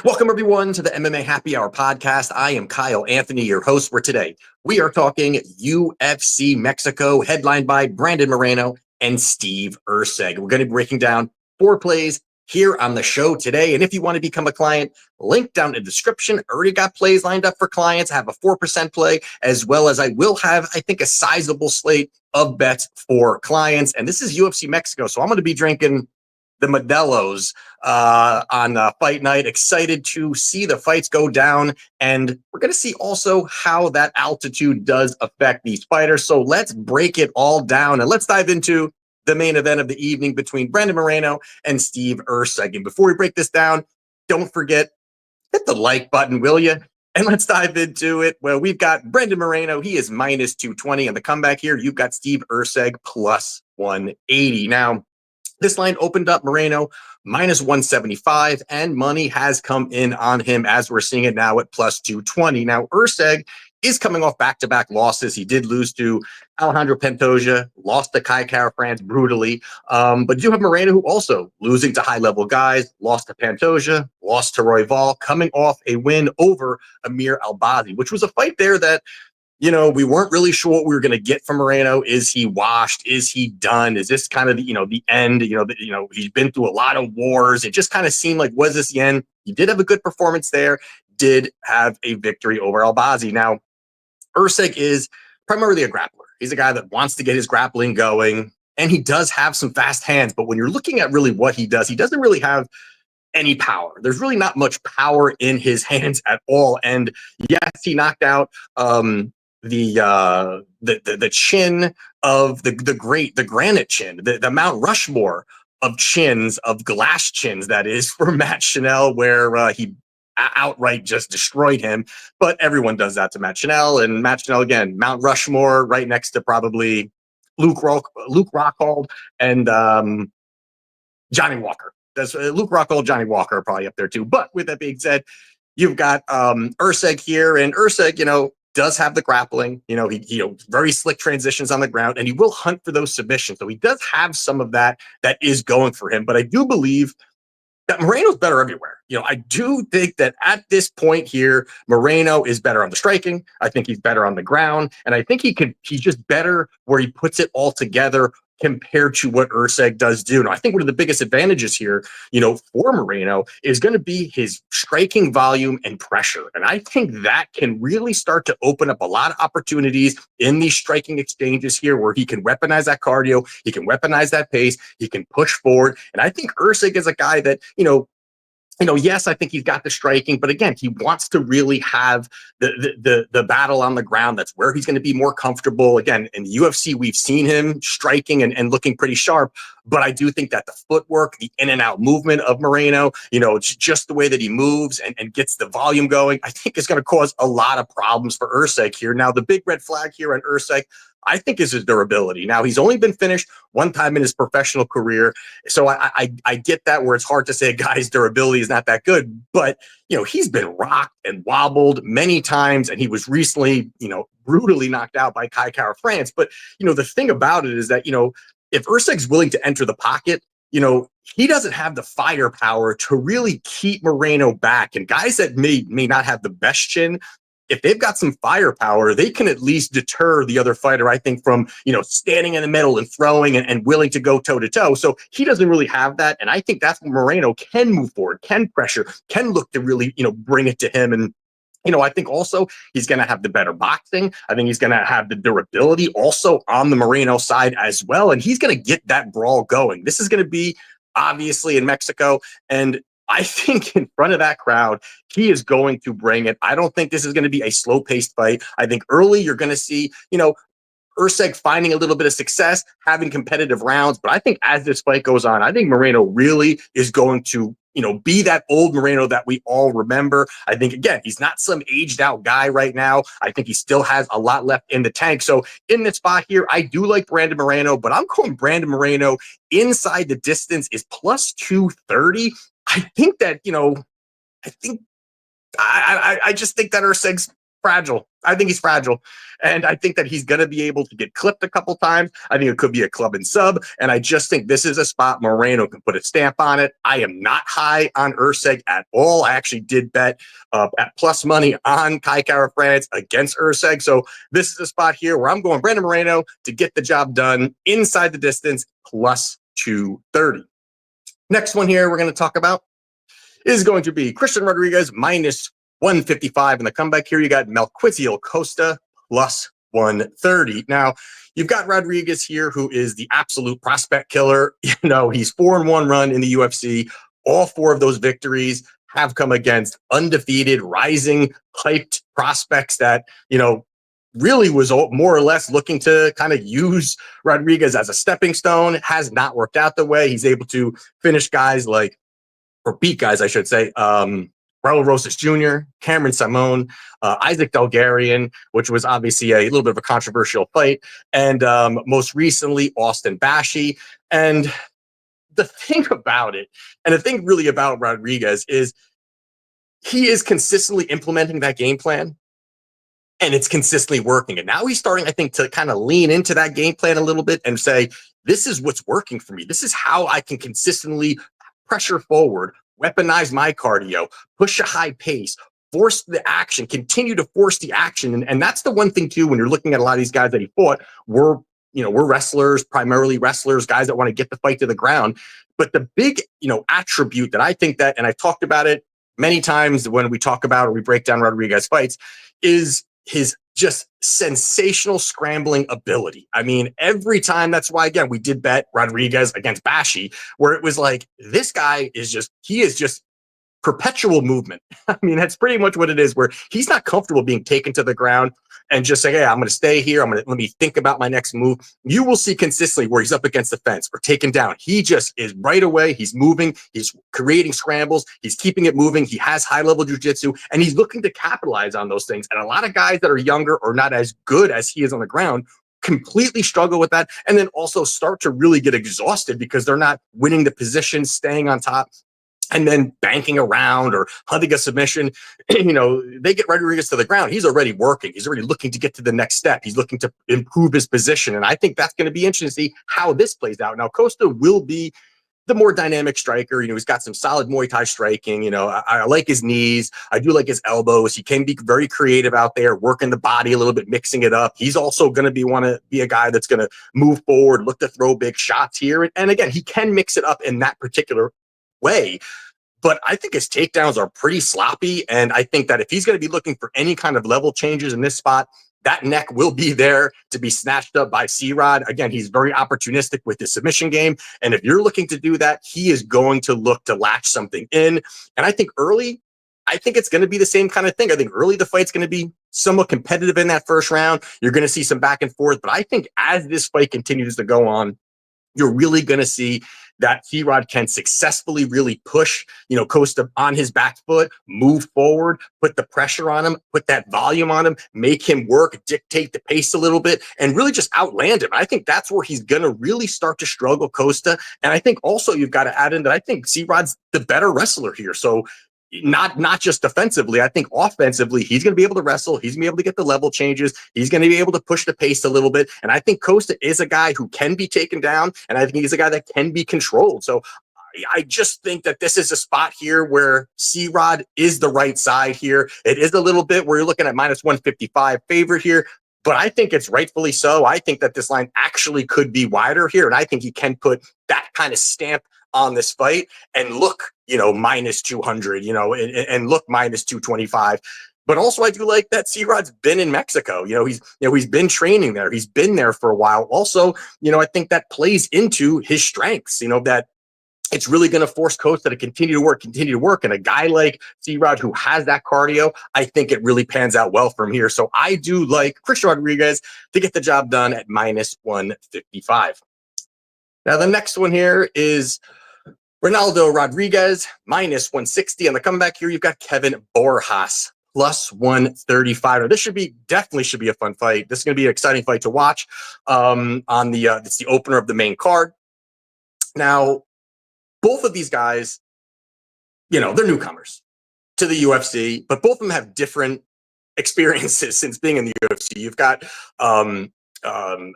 Welcome, everyone, to the MMA Happy Hour podcast. I am Kyle Anthony, your host for today. We are talking UFC Mexico, headlined by Brandon Moreno and Steve Erceg. We're going to be breaking down 4 plays here on the show today. And if you want to become a client, link down in the description. Already got plays lined up for clients. I have a 4% play, as well as I will have, I think, a sizable slate of bets for clients. And this is UFC Mexico, so I'm going to be drinking the Modelo's on fight night. Excited to see the fights go down. And we're going to see also how that altitude does affect these fighters. So let's break it all down and let's dive into the main event of the evening between Brandon Moreno and Steve Erceg. And before we break this down, don't forget, hit the like button, will you? And let's dive into it. Well, we've got Brandon Moreno. He is minus 220 on the comeback here. You've got Steve Erceg plus 180. Now, this line opened up Moreno minus 175, and money has come in on him as we're seeing it now at plus 220. Now, Erceg is coming off back-to-back losses. He did lose to Alejandro Pantoja, lost to Kai Kara-France brutally. But you have Moreno, who also losing to high-level guys, lost to Pantoja, lost to Royval, coming off a win over Amir Albazi, which was a fight there that, you know, we weren't really sure what we were going to get from Moreno. Is he washed? Is he done? Is this kind of the end? He's been through a lot of wars. It just kind of seemed like, was this the end? He did have a good performance there, did have a victory over Albazi. Now, Erceg is primarily a grappler. He's a guy that wants to get his grappling going, and he does have some fast hands. But when you're looking at really what he doesn't really have any power. There's really not much power in his hands at all. And yes, he knocked out the chin of the granite chin, the Mount Rushmore of chins, of glass chins, that is, for Matt Chanel, where he outright just destroyed him. But everyone does that to Matt Chanel, and Matt Chanel, again, Mount Rushmore, right next to probably Luke Rockhold and Johnny Walker. That's Luke Rockhold, Johnny Walker are probably up there too. But with that being said, you've got Erceg here, and Erceg, does have the grappling. He very slick transitions on the ground, and he will hunt for those submissions. So he does have some of that is going for him. But I do believe that Moreno's better everywhere. I do think that at this point here, Moreno is better on the striking. I think he's better on the ground, and I think he's just better where he puts it all together compared to what Erceg does do. Now, I think one of the biggest advantages here, for Moreno is going to be his striking volume and pressure. And I think that can really start to open up a lot of opportunities in these striking exchanges here, where he can weaponize that cardio, he can weaponize that pace, he can push forward. And I think Erceg is a guy that, yes, I think he's got the striking, but again, he wants to really have the battle on the ground. That's where he's going to be more comfortable. Again, in the UFC, we've seen him striking and looking pretty sharp, but I do think that the footwork, the in and out movement of Moreno, just the way that he moves and gets the volume going, I think is going to cause a lot of problems for Erceg here. Now, the big red flag here on Erceg, I think, is his durability. Now, he's only been finished one time in his professional career, so I get that, where it's hard to say a guy's durability is not that good, but he's been rocked and wobbled many times, and he was recently brutally knocked out by Kai Kara-France. But the thing about it is that if Erceg's willing to enter the pocket, he doesn't have the firepower to really keep Moreno back. And guys that may not have the best chin, if they've got some firepower, they can at least deter the other fighter, I think, from, standing in the middle and throwing and willing to go toe-to-toe. So he doesn't really have that. And I think that's when Moreno can move forward, can pressure, can look to really, bring it to him. And, I think also he's going to have the better boxing. I think he's going to have the durability also on the Moreno side as well. And he's going to get that brawl going. This is going to be obviously in Mexico. And I think in front of that crowd, he is going to bring it. I don't think this is going to be a slow-paced fight. I think early you're going to see, Erceg finding a little bit of success, having competitive rounds. But I think as this fight goes on, I think Moreno really is going to, be that old Moreno that we all remember. I think, again, he's not some aged out guy right now. I think he still has a lot left in the tank. So in this spot here, I do like Brandon Moreno, but I'm calling Brandon Moreno inside the distance is plus 230. I think that, I just think that Erceg's fragile. I think he's fragile. And I think that he's going to be able to get clipped a couple times. I think it could be a club and sub. And I just think this is a spot Moreno can put a stamp on it. I am not high on Erceg at all. I actually did bet at plus money on Kai Kara France against Erceg. So this is a spot here where I'm going Brandon Moreno to get the job done inside the distance plus 230. Next one here we're going to talk about is going to be Christian Rodriguez minus 155. In the comeback here, you got Melquizio Costa plus 130. Now, you've got Rodriguez here, who is the absolute prospect killer. He's 4-1 run in the UFC. All 4 of those victories have come against undefeated, rising, hyped prospects that, really was more or less looking to kind of use Rodriguez as a stepping stone. Has not worked out the way. He's able to finish guys like, or beat guys, I should say, Raul Rosas Jr., Cameron Simone, Isaac Delgarian, which was obviously a little bit of a controversial fight, and most recently, Austin Bashi. And the thing about it, and the thing really about Rodriguez is he is consistently implementing that game plan, and it's consistently working. And now he's starting, I think, to kind of lean into that game plan a little bit and say, this is what's working for me. This is how I can consistently pressure forward, weaponize my cardio, push a high pace, force the action, continue to force the action. And that's the one thing too, when you're looking at a lot of these guys that he fought, we're wrestlers, primarily wrestlers, guys that want to get the fight to the ground. But the big, attribute that I think that, and I've talked about it many times when we talk about or we break down Rodriguez fights, is his just sensational scrambling ability. I mean, every time, that's why, again, we did bet Rodriguez against Bashi, where it was like, this guy is just perpetual movement. I mean, that's pretty much what it is, where he's not comfortable being taken to the ground and just saying, hey, I'm going to stay here. Let me think about my next move. You will see consistently where he's up against the fence or taken down. He just is right away. He's moving. He's creating scrambles. He's keeping it moving. He has high level jujitsu, and he's looking to capitalize on those things. And a lot of guys that are younger or not as good as he is on the ground completely struggle with that, and then also start to really get exhausted because they're not winning the position, staying on top, and then banking around or hunting a submission. They get Rodriguez to the ground. He's already working. He's already looking to get to the next step. He's looking to improve his position. And I think that's going to be interesting to see how this plays out. Now, Costa will be the more dynamic striker. He's got some solid Muay Thai striking. I like his knees. I do like his elbows. He can be very creative out there, working the body a little bit, mixing it up. He's also going to want to be a guy that's going to move forward, look to throw big shots here. And again, he can mix it up in that particular way. But I think his takedowns are pretty sloppy. And I think that if he's going to be looking for any kind of level changes in this spot, that neck will be there to be snatched up by C-Rod. Again, he's very opportunistic with his submission game. And if you're looking to do that, he is going to look to latch something in. And I think early, I think it's going to be the same kind of thing. I think early the fight's going to be somewhat competitive in that first round. You're going to see some back and forth. But I think as this fight continues to go on, you're really going to see that C-Rod can successfully really push, Costa on his back foot, move forward, put the pressure on him, put that volume on him, make him work, dictate the pace a little bit, and really just outland him. I think that's where he's going to really start to struggle, Costa. And I think also you've got to add in that I think C-Rod's the better wrestler here. So not just defensively, I think offensively, he's going to be able to wrestle. He's going to be able to get the level changes. He's going to be able to push the pace a little bit. And I think Costa is a guy who can be taken down. And I think he's a guy that can be controlled. So I just think that this is a spot here where C-Rod is the right side here. It is a little bit where you're looking at minus 155 favorite here, but I think it's rightfully so. I think that this line actually could be wider here. And I think he can put that kind of stamp on this fight and look, minus 200, and look minus 225. But also I do like that C-Rod's been in Mexico. He's been training there. He's been there for a while. Also, I think that plays into his strengths, that it's really going to force Costa to continue to work. And a guy like C-Rod who has that cardio, I think it really pans out well from here. So I do like Christian Rodriguez to get the job done at minus 155. Now, the next one here is Ronaldo Rodriguez, minus 160. On the comeback here, you've got Kevin Borjas, plus 135. Now, this definitely should be a fun fight. This is going to be an exciting fight to watch. It's the opener of the main card. Now, both of these guys, they're newcomers to the UFC, but both of them have different experiences since being in the UFC. You've got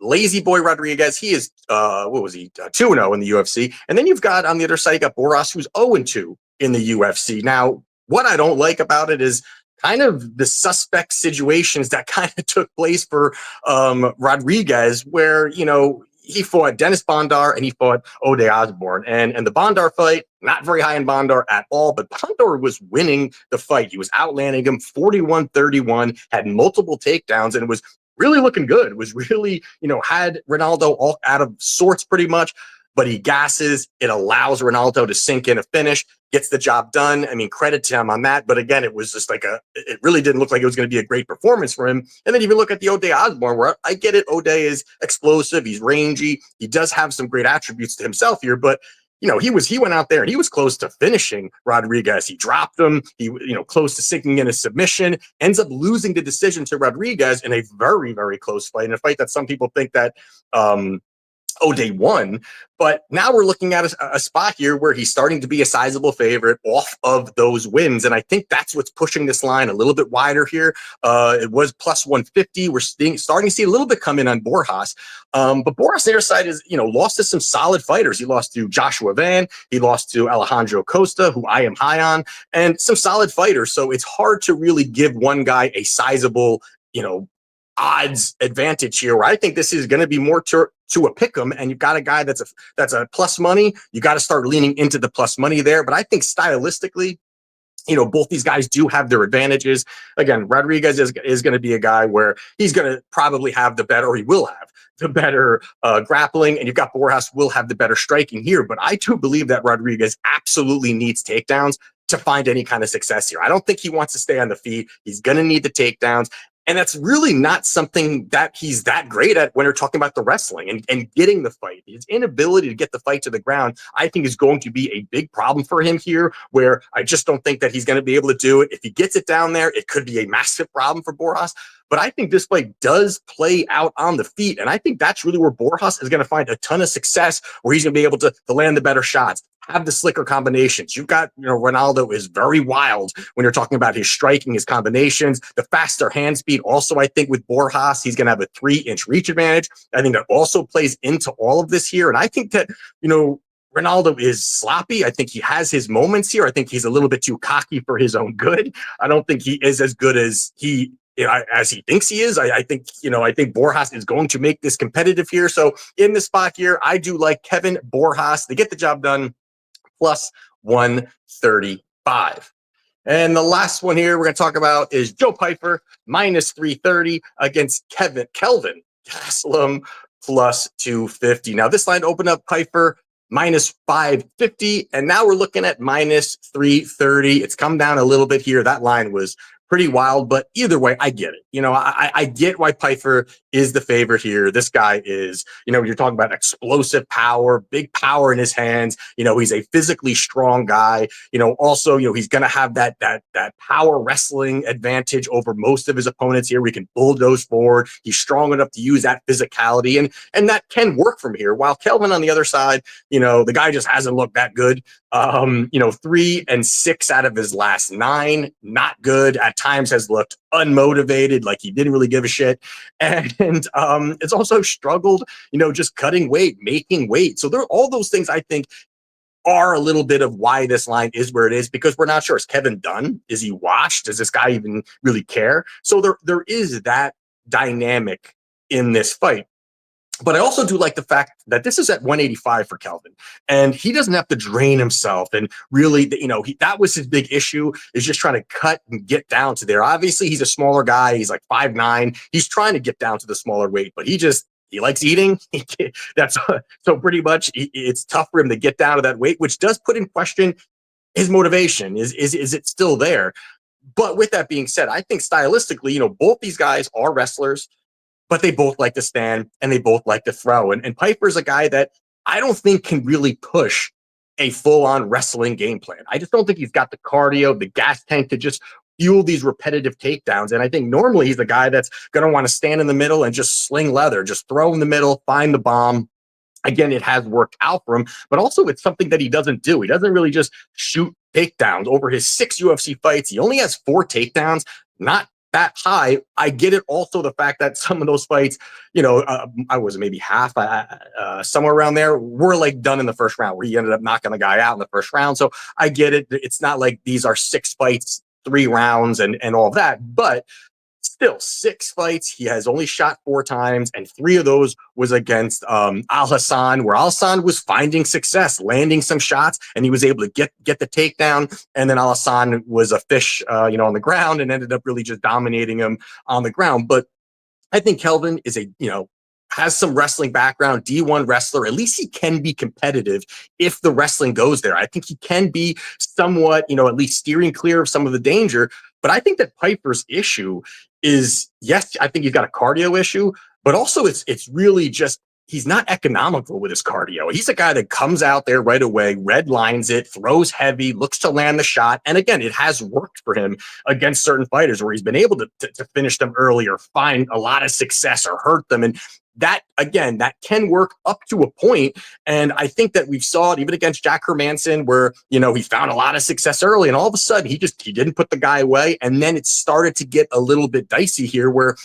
Lazy Boy Rodriguez. He is what was he 2-0 in the UFC, and then you've got on the other side you got Borjas, who's 0-2 in the UFC. Now, what I don't like about it is kind of the suspect situations that kind of took place for Rodriguez, where he fought Dennis Bondar and he fought Ode Osborne. And the Bondar fight, not very high in Bondar at all, but Bondar was winning the fight. He was outlanding him 41-31, had multiple takedowns, and it was really looking good. It was really, had Ronaldo all out of sorts pretty much, but he gasses. It allows Ronaldo to sink in a finish, gets the job done. I mean, credit to him on that. But again, it was just it really didn't look like it was going to be a great performance for him. And then even look at the Ode Osborne, where I get it. Ode is explosive. He's rangy. He does have some great attributes to himself here, but he went out there and he was close to finishing Rodriguez. He dropped him. He, close to sinking in a submission, ends up losing the decision to Rodriguez in a very, very close fight, in a fight that some people think that, Ode won. But now we're looking at a spot here where he's starting to be a sizable favorite off of those wins. And I think that's what's pushing this line a little bit wider here. It was plus 150. We're starting to see a little bit come in on Borjas. But Borjas, their side is, lost to some solid fighters. He lost to Joshua Van. He lost to Alejandro Costa, who I am high on, and some solid fighters. So it's hard to really give one guy a sizable, odds advantage here, where I think this is going to be more to a pick 'em, and you've got a guy that's a plus money. You got to start leaning into the plus money there. But I think stylistically, both these guys do have their advantages. Again, Rodriguez is going to be a guy where he's going to probably have the better, or he will have the better grappling, and you've got Borjas will have the better striking here. But I do believe that Rodriguez absolutely needs takedowns to find any kind of success here. I don't think he wants to stay on the feet. He's going to need the takedowns. And that's really not something that he's that great at when you're talking about the wrestling and getting the fight. His inability to get the fight to the ground, I think, is going to be a big problem for him here, where I just don't think that he's going to be able to do it. If he gets it down there, it could be a massive problem for Borjas. But I think this fight does play out on the feet. And I think that's really where Borjas is going to find a ton of success, where he's going to be able to land the better shots, have the slicker combinations. You've got, Ronaldo is very wild when you're talking about his striking, his combinations, the faster hand speed. Also, I think with Borjas, he's going to have a 3-inch reach advantage. I think that also plays into all of this here. And I think that, Ronaldo is sloppy. I think he has his moments here. I think he's a little bit too cocky for his own good. I don't think he is as good as he thinks he is. I think Borjas is going to make this competitive here. So in this spot here, I do like Kevin Borjas to get the job done, plus 135. And the last one here we're going to talk about is Joe Pyfer, minus 330 against Kelvin Gastelum, plus 250. Now this line opened up Pyfer minus 550, and now we're looking at minus 330. It's come down a little bit here. That line was pretty wild, but either way, I get it. I get why Pyfer is the favorite here. This guy is, you're talking about explosive power, big power in his hands. He's a physically strong guy. Also, he's going to have that power wrestling advantage over most of his opponents here. We can bulldoze forward. He's strong enough to use that physicality, and that can work from here. While Kelvin on the other side, the guy just hasn't looked that good. 3 and 6 out of his last 9, not good. At times has looked unmotivated, like he didn't really give a shit. And it's also struggled, just cutting weight, making weight. So there are all those things I think are a little bit of why this line is where it is, because we're not sure. Is Kevin done? Is he washed? Does this guy even really care? So there is that dynamic in this fight. But I also do like the fact that this is at 185 for Kelvin, and he doesn't have to drain himself. And really, that was his big issue, is just trying to cut and get down to there. Obviously, he's a smaller guy. He's like 5'9". He's trying to get down to the smaller weight, but he likes eating. That's so pretty much it's tough for him to get down to that weight, which does put in question his motivation. Is it still there? But with that being said, I think stylistically, both these guys are wrestlers, but they both like to stand and they both like to throw. And Pyfer's a guy that I don't think can really push a full-on wrestling game plan. I just don't think he's got the cardio, the gas tank to just fuel these repetitive takedowns. And I think normally he's the guy that's going to want to stand in the middle and just sling leather, just throw in the middle, find the bomb. Again, it has worked out for him, but also it's something that he doesn't do. He doesn't really just shoot takedowns. Over his 6 UFC fights, he only has 4 takedowns. Not that high. I get it. Also, the fact that some of those fights, I was maybe half, somewhere around there, were like done in the first round, where he ended up knocking the guy out in the first round. So I get it. It's not like these are 6 fights, 3 rounds, and all of that, but still 6 fights. He has only shot 4 times, and 3 of those was against Al Hassan, where Al Hassan was finding success, landing some shots, and he was able to get the takedown. And then Al Hassan was a fish, on the ground, and ended up really just dominating him on the ground. But I think Kelvin is has some wrestling background, D1 wrestler. At least he can be competitive if the wrestling goes there. I think he can be somewhat, at least steering clear of some of the danger. But I think that Pyfer's issue is, yes, I think he's got a cardio issue, but also it's really just he's not economical with his cardio. He's a guy that comes out there right away, red lines it, throws heavy, looks to land the shot. And again, it has worked for him against certain fighters where he's been able to finish them early or find a lot of success or hurt them. And that, again, that can work up to a point. And I think that we've saw it even against Jack Hermanson, where, he found a lot of success early, and all of a sudden he didn't put the guy away. And then it started to get a little bit dicey here, where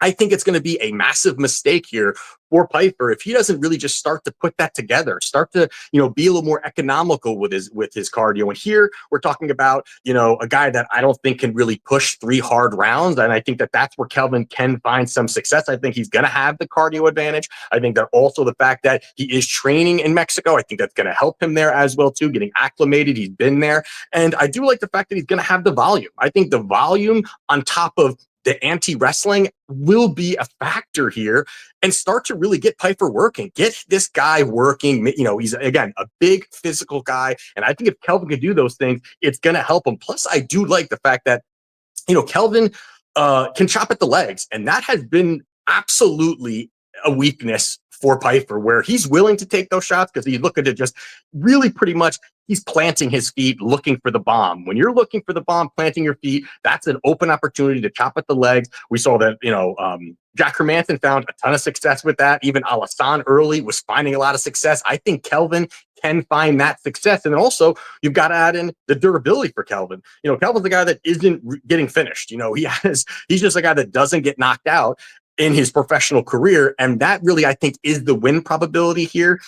I think it's going to be a massive mistake here for Pyfer if he doesn't really just start to put that together, start to, be a little more economical with his cardio. And here we're talking about, a guy that I don't think can really push 3 hard rounds. And I think that that's where Kelvin can find some success. I think he's going to have the cardio advantage. I think that also the fact that he is training in Mexico, I think that's going to help him there as well too, getting acclimated. He's been there. And I do like the fact that he's going to have the volume. I think the volume on top of the anti-wrestling will be a factor here, and start to really get Pyfer working, get this guy working. He's, again, a big physical guy. And I think if Kelvin can do those things, it's going to help him. Plus, I do like the fact that, Kelvin can chop at the legs. And that has been absolutely a weakness for Pyfer, where he's willing to take those shots because he's looking to just really pretty much, he's planting his feet, looking for the bomb. When you're looking for the bomb, planting your feet, that's an open opportunity to chop at the legs. We saw that, Jack Hermanson found a ton of success with that. Even Al Hassan early was finding a lot of success. I think Kelvin can find that success. And then also, you've got to add in the durability for Kelvin. Kelvin's the guy that isn't getting finished. He's just a guy that doesn't get knocked out in his professional career. And that really, I think, is the win probability here,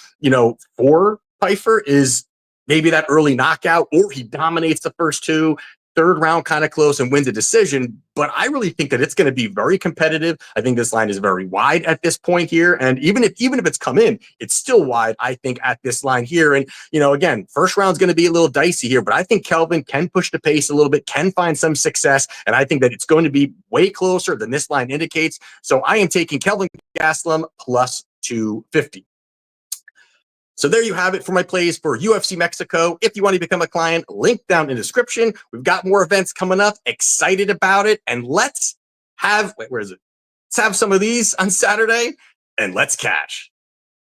for Pyfer, is maybe that early knockout, or he dominates the first 2, 3rd round kind of close and wins a decision. But I really think that it's going to be very competitive. I think this line is very wide at this point here. And even if it's come in, it's still wide, I think, at this line here. And, again, first round's going to be a little dicey here, but I think Kelvin can push the pace a little bit, can find some success. And I think that it's going to be way closer than this line indicates. So I am taking Kelvin Gastelum plus 250. So there you have it for my plays for UFC Mexico. If you want to become a client, link down in the description. We've got more events coming up. Excited about it. And let's have, where is it? Let's have some of these on Saturday, and let's cash.